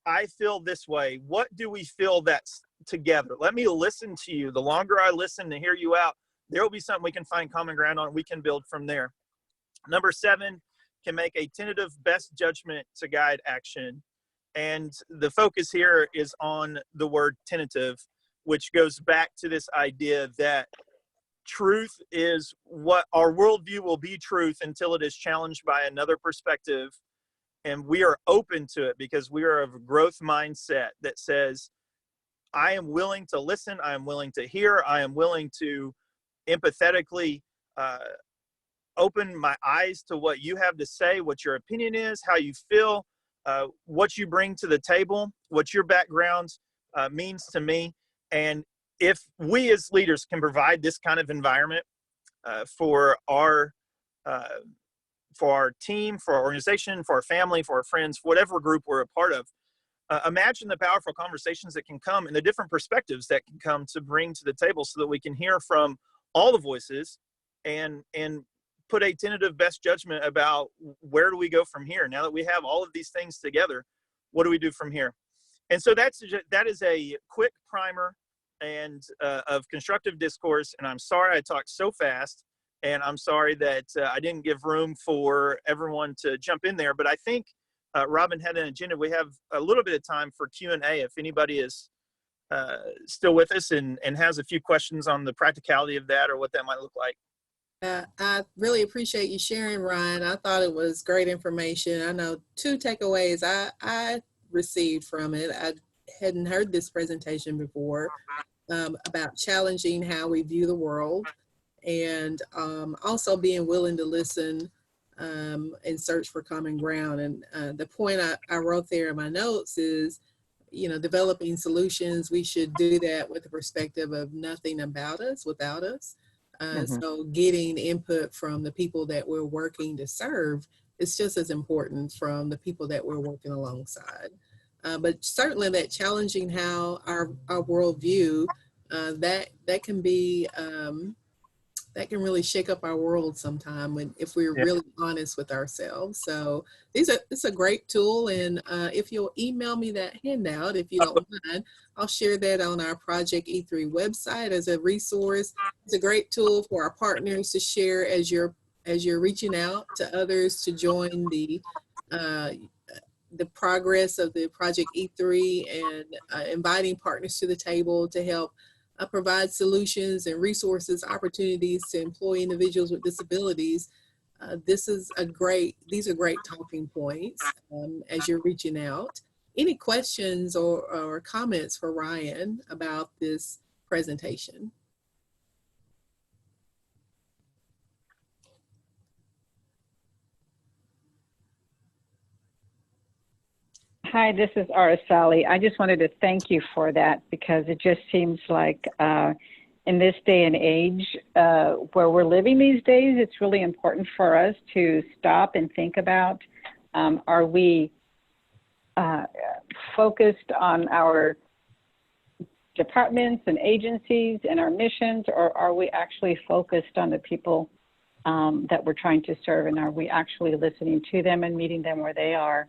I feel this way. What do we feel that's together? Let me listen to you. The longer I listen to hear you out, there will be something we can find common ground on. We can build from there. Number 7, can make a tentative best judgment to guide action. And the focus here is on the word tentative, which goes back to this idea that truth is what our worldview will be truth until it is challenged by another perspective. And we are open to it because we are of a growth mindset that says, I am willing to listen. I am willing to hear. I am willing to empathetically open my eyes to what you have to say, what your opinion is, how you feel, what you bring to the table, what your background means to me. And if we as leaders can provide this kind of environment for our team, for our organization, for our family, for our friends, whatever group we're a part of, imagine the powerful conversations that can come and the different perspectives that can come to bring to the table so that we can hear from all the voices and put a tentative best judgment about where do we go from here. Now that we have all of these things together, what do we do from here? And so that is a quick primer and of constructive discourse. And I'm sorry I talked so fast, and I'm sorry that I didn't give room for everyone to jump in there. But I think Robin had an agenda. We have a little bit of time for Q&A if anybody is still with us and has a few questions on the practicality of that or what that might look like. I really appreciate you sharing, Ryan. I thought it was great information. I know 2 takeaways I received from it. I hadn't heard this presentation before about challenging how we view the world, and also being willing to listen and search for common ground. And the point I wrote there in my notes is, developing solutions, we should do that with the perspective of nothing about us without us. So getting input from the people that we're working to serve is just as important from the people that we're working alongside. But certainly that challenging how our worldview, that can be, that can really shake up our world sometime if we're really honest with ourselves. So it's a great tool. And if you'll email me that handout, if you don't mind, I'll share that on our Project E3 website as a resource. It's a great tool for our partners to share as you're reaching out to others to join the progress of the Project E3 and inviting partners to the table to help provide solutions and resources, opportunities to employ individuals with disabilities. These are great talking points as you're reaching out. Any questions or comments for Ryan about this presentation? Hi, this is Araceli. I just wanted to thank you for that, because it just seems like in this day and age where we're living these days, it's really important for us to stop and think about, are we focused on our departments and agencies and our missions, or are we actually focused on the people that we're trying to serve, and are we actually listening to them and meeting them where they are?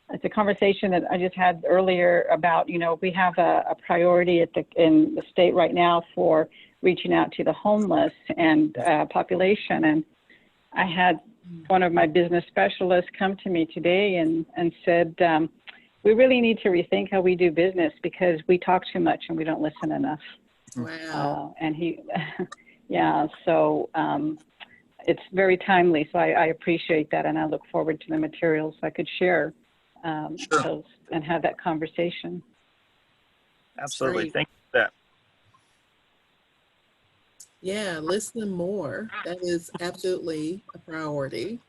It's a conversation that I just had earlier about, we have a priority in the state right now for reaching out to the homeless and population. And I had one of my business specialists come to me today and said, we really need to rethink how we do business, because we talk too much and we don't listen enough. Wow. And he, so it's very timely. So I appreciate that. And I look forward to the materials I could share. Those, and have that conversation. Absolutely. Thank you for that. Yeah, listen more. That is absolutely a priority.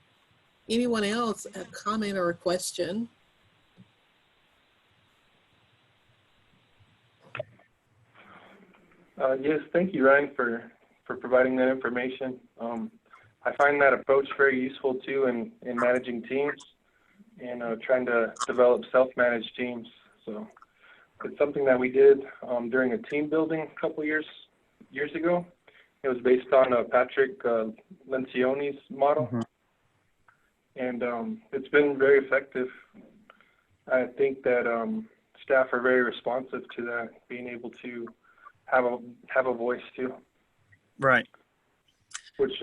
Anyone else a comment or a question? Yes, thank you, Ryan, for providing that information. I find that approach very useful too in managing teams and trying to develop self-managed teams. So it's something that we did during a team building a couple years ago. It was based on Patrick Lencioni's model, and it's been very effective. I think that staff are very responsive to that, being able to have a voice too. Right. Which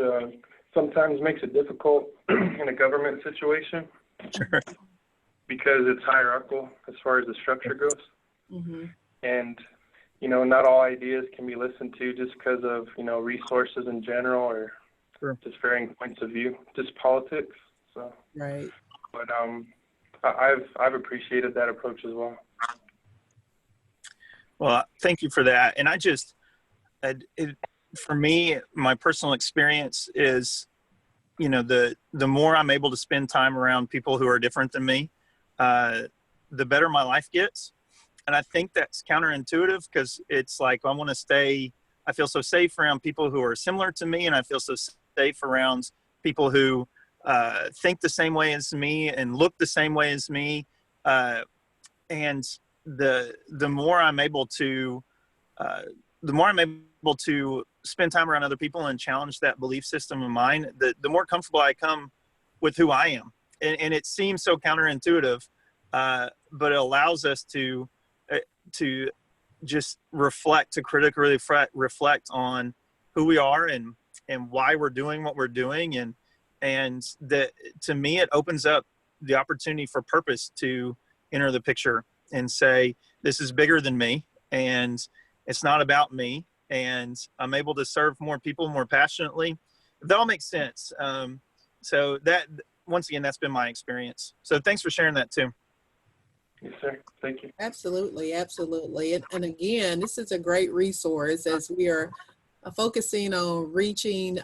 sometimes makes it difficult in a government situation. Sure. Because it's hierarchical as far as the structure goes. Mm-hmm. And, you know, not all ideas can be listened to just because of, you know, resources in general or just varying points of view, just politics. So, right. But I've appreciated that approach as well. Well, thank you for that. And for me, my personal experience is, you know, the more I'm able to spend time around people who are different than me, the better my life gets. And I think that's counterintuitive because it's like I feel so safe around people who are similar to me, and I feel so safe around people who think the same way as me and look the same way as me. And the more I'm able to spend time around other people and challenge that belief system of mine, the more comfortable I come with who I am. And it seems so counterintuitive, but it allows us to just critically reflect on who we are and why we're doing what we're doing. And that, to me, it opens up the opportunity for purpose to enter the picture and say, this is bigger than me and it's not about me. And I'm able to serve more people more passionately. If that all makes sense. So that, once again, that's been my experience. So thanks for sharing that too. Yes, sir. Thank you. Absolutely. Absolutely. And again, this is a great resource as we are focusing on reaching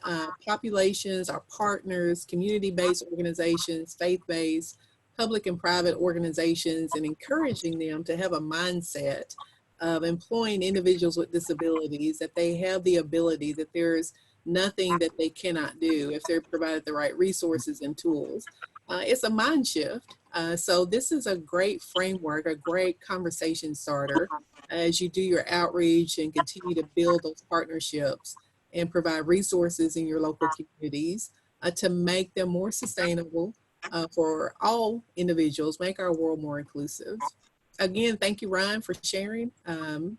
populations, our partners, community-based organizations, faith-based, public and private organizations, and encouraging them to have a mindset of employing individuals with disabilities, that they have the ability, that there's nothing that they cannot do if they're provided the right resources and tools. It's a mind shift. So this is a great framework, a great conversation starter as you do your outreach and continue to build those partnerships and provide resources in your local communities to make them more sustainable for all individuals, make our world more inclusive. Again, thank you, Ryan, for sharing.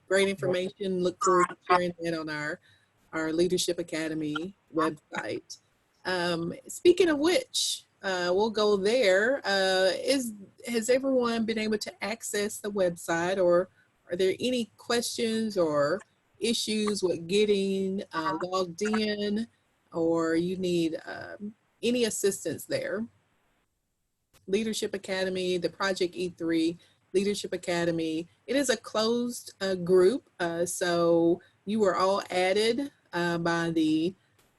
Great information. Look forward to sharing that on our Leadership Academy website. Speaking of which, we'll go there. Has everyone been able to access the website, or are there any questions or issues with getting logged in, or you need any assistance there? Leadership Academy, the Project E3 Leadership Academy. It is a closed group, so you were all added by the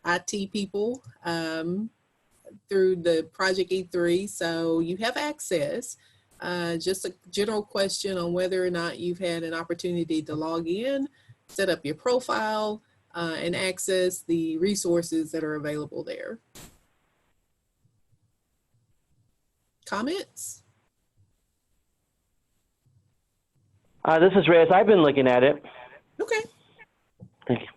IT people through the Project E3, so you have access. Just a general question on whether or not you've had an opportunity to log in, set up your profile, and access the resources that are available there. Comments? This is Reyes. I've been looking at it. Okay. Thank you.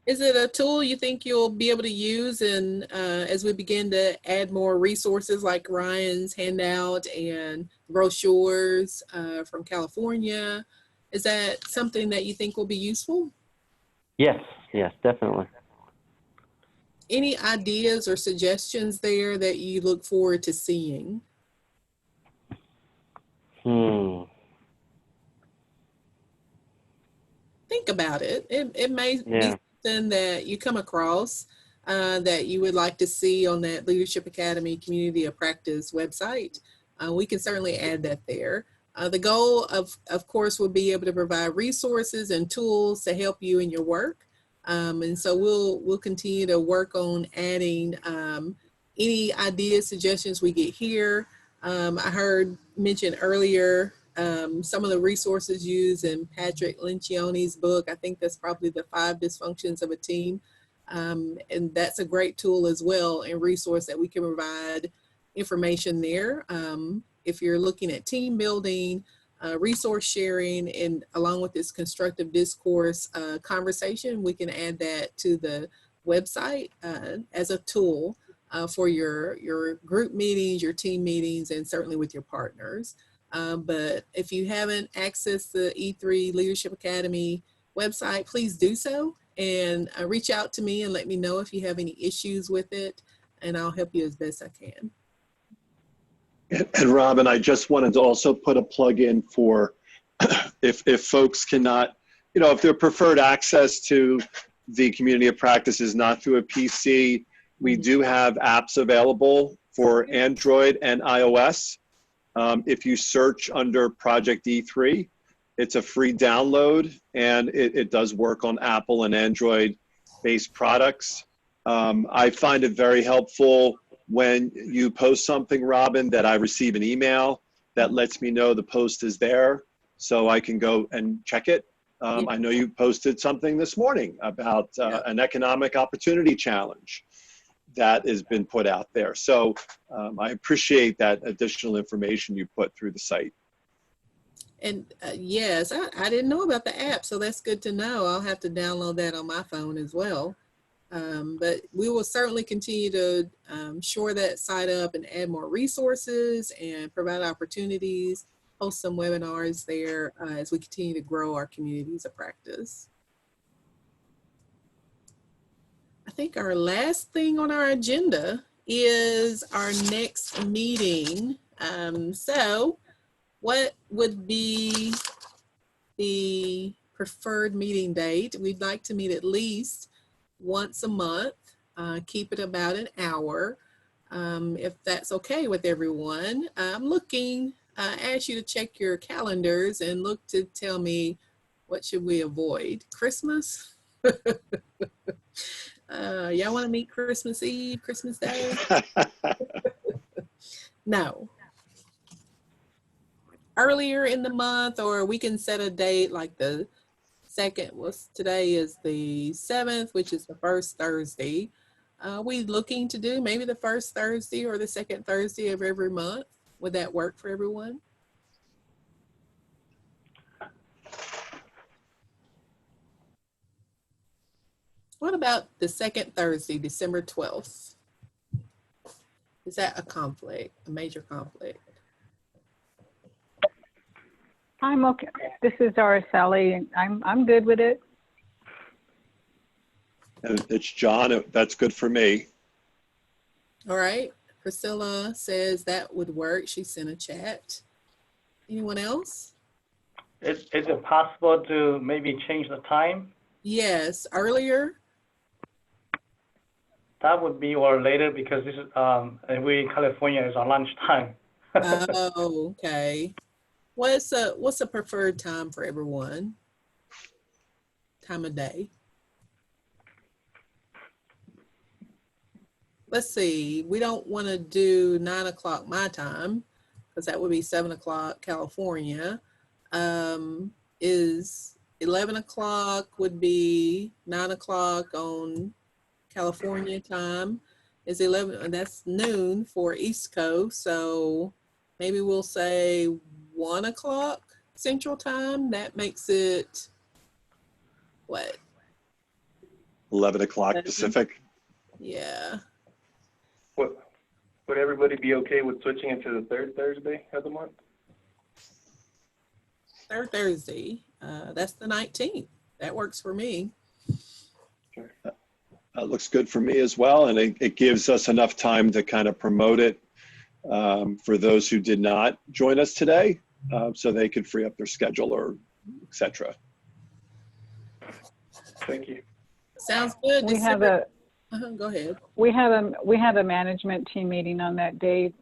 Is it a tool you think you'll be able to use as we begin to add more resources like Ryan's handout and brochures from California? Is that something that you think will be useful? Yes, definitely. Any ideas or suggestions there that you look forward to seeing? Think about it. It may be something that you come across that you would like to see on that Leadership Academy Community of Practice website. We can certainly add that there. The goal of course, will be able to provide resources and tools to help you in your work. And so we'll continue to work on adding any ideas, suggestions we get here. I heard mentioned earlier some of the resources used in Patrick Lencioni's book. I think that's probably the 5 dysfunctions of a team. And that's a great tool as well and resource that we can provide information there. If you're looking at team building, resource sharing, and along with this constructive discourse conversation, we can add that to the website as a tool for your group meetings, your team meetings, and certainly with your partners. But if you haven't accessed the E3 Leadership Academy website, please do so, and reach out to me and let me know if you have any issues with it, and I'll help you as best I can. And Robin, I just wanted to also put a plug in for if folks cannot, you know, if their preferred access to the community of practice is not through a PC, we do have apps available for Android and iOS. If you search under Project E3, it's a free download, and it does work on Apple and Android-based products. I find it very helpful when you post something, Robin, that I receive an email that lets me know the post is there so I can go and check it. I know you posted something this morning about an economic opportunity challenge that has been put out there. So I appreciate that additional information you put through the site. And yes, I didn't know about the app, so that's good to know. I'll have to download that on my phone as well. But we will certainly continue to shore that site up and add more resources and provide opportunities, host some webinars there as we continue to grow our communities of practice. I think our last thing on our agenda is our next meeting. So what would be the preferred meeting date? We'd like to meet at least once a month, keep it about an hour, if that's okay with everyone. I'm looking, ask you to check your calendars and look to tell me what should we avoid. Christmas? Y'all want to meet Christmas Eve, Christmas Day? No. Earlier in the month, or we can set a date like the second. Today is the 7th, which is the first Thursday. We looking to do maybe the first Thursday or the second Thursday of every month. Would that work for everyone? What about the second Thursday, December 12th? Is that a conflict, a major conflict? I'm okay. This is Doris Sally. I'm good with it. And it's John. That's good for me. All right. Priscilla says that would work. She sent a chat. Anyone else? Is it possible to maybe change the time? Yes, earlier. That would be, or later, because this is we in California is our lunchtime. Oh, okay. What's a preferred time for everyone? Time of day. Let's see. We don't want to do 9 o'clock my time because that would be 7 o'clock California. Is 11 o'clock would be 9 o'clock on California time. Is 11, that's noon for East Coast. So maybe we'll say 1 o'clock Central time. That makes it what? 11 o'clock Pacific. Yeah. Would everybody be okay with switching it to the third Thursday of the month? Third Thursday. That's the 19th. That works for me. Sure. That looks good for me as well. And it gives us enough time to kind of promote it for those who did not join us today, so they could free up their schedule or et cetera. Thank you. Sounds good. We have a go ahead. We have a management team meeting on that date.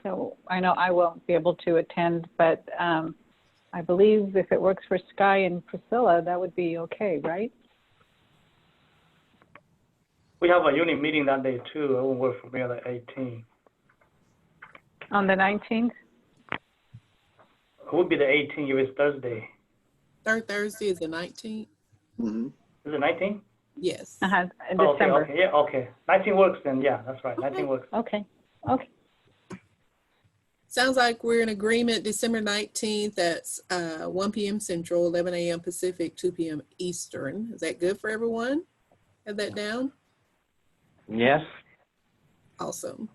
So I know I won't be able to attend, but I believe if it works for Sky and Priscilla, that would be okay, right? We have a unit meeting that day too. It will work for me on the 18th. On the 19th? It would be the 18th if it's Thursday. Third Thursday is the 19th. Mm-hmm. Is it 19th? Yes. In oh, December. Okay, yeah, okay. 19 works then. Yeah, that's right. 19 works. Okay. Sounds like we're in agreement. December 19th, that's 1 p.m. Central, 11 a.m. Pacific, 2 p.m. Eastern. Is that good for everyone? Have that down? Yes. Awesome.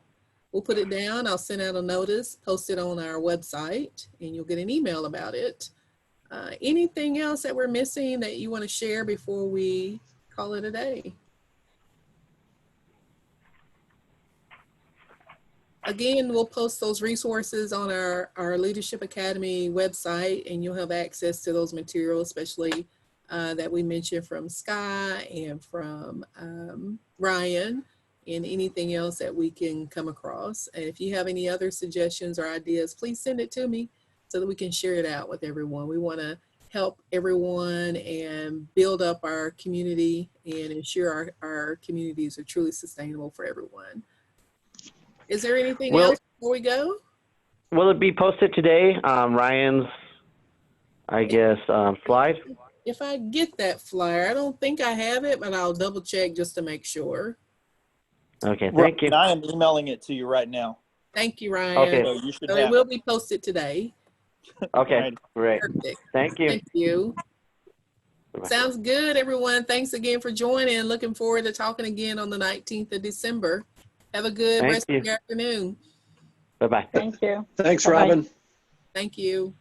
We'll put it down. I'll send out a notice, post it on our website, and you'll get an email about it. Anything else that we're missing that you want to share before we call it a day? Again, we'll post those resources on our Leadership Academy website, and you'll have access to those materials, especially that we mentioned from Sky and from Ryan, and anything else that we can come across. And if you have any other suggestions or ideas, please send it to me so that we can share it out with everyone. We want to help everyone and build up our community and ensure our communities are truly sustainable for everyone. Is there anything else before we go? Will it be posted today? Ryan's, I guess, slide? If I get that flyer, I don't think I have it, but I'll double check just to make sure. Okay, thank you. I am emailing it to you right now. Thank you, Ryan. Okay. So you should So have it will be posted today. Okay, great. Perfect. Thank you. Thank you. Bye-bye. Sounds good, everyone. Thanks again for joining. Looking forward to talking again on the 19th of December. Have a good rest of your afternoon. Bye-bye. Thank you. Thanks, Bye-bye. Robin. Thank you.